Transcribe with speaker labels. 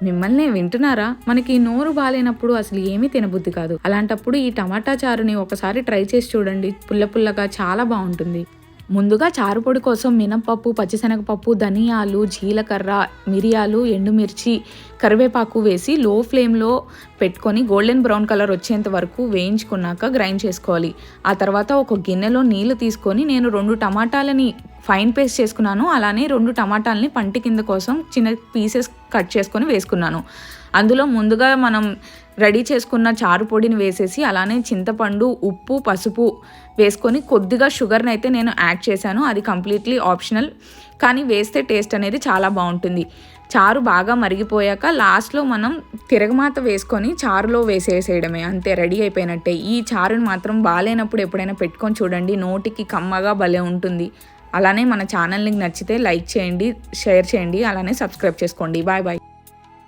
Speaker 1: మిమ్మల్ని వింటున్నారా? మనకి నోరు బాలేనప్పుడు అసలు ఏమీ తినబుద్ధి కాదు. అలాంటప్పుడు ఈ టమాటా చారుని ఒకసారి ట్రై చేసి చూడండి. పుల్ల పుల్లగా చాలా బాగుంటుంది. ముందుగా చారు పొడి కోసం మినపప్పు, పచ్చిశనగపప్పు, ధనియాలు, జీలకర్ర, మిరియాలు, ఎండుమిర్చి, కరివేపాకు వేసి లో ఫ్లేమ్లో పెట్టుకొని గోల్డెన్ బ్రౌన్ కలర్ వచ్చేంత వరకు వేయించుకున్నాక గ్రైండ్ చేసుకోవాలి. ఆ తర్వాత ఒక గిన్నెలో నీళ్లు తీసుకొని నేను 2 టమాటాలని ఫైన్ పేస్ట్ చేసుకున్నాను. అలానే 2 టమాటాలని పంటి కింద కోసం చిన్న పీసెస్ కట్ చేసుకొని వేసుకున్నాను. అందులో ముందుగా మనం రెడీ చేసుకున్న చారు పొడిని వేసేసి అలానే చింతపండు, ఉప్పు, పసుపు వేసుకొని కొద్దిగా షుగర్ని అయితే నేను యాడ్ చేశాను. అది కంప్లీట్లీ ఆప్షనల్, కానీ వేస్తే టేస్ట్ అనేది చాలా బాగుంటుంది. చారు బాగా మరిగిపోయాక లాస్ట్లో మనం తిరగమాత వేసుకొని చారులో వేసేసేయడమే, అంతే, రెడీ అయిపోయినట్టే. ఈ చారుని మాత్రం బాగాలేనప్పుడు ఎప్పుడైనా పెట్టుకొని చూడండి, నోటికి కమ్మగా భలే ఉంటుంది. అలానే మన ఛానల్ని నచ్చితే లైక్ చేయండి, షేర్ చేయండి, అలానే సబ్స్క్రైబ్ చేసుకోండి. Bye bye.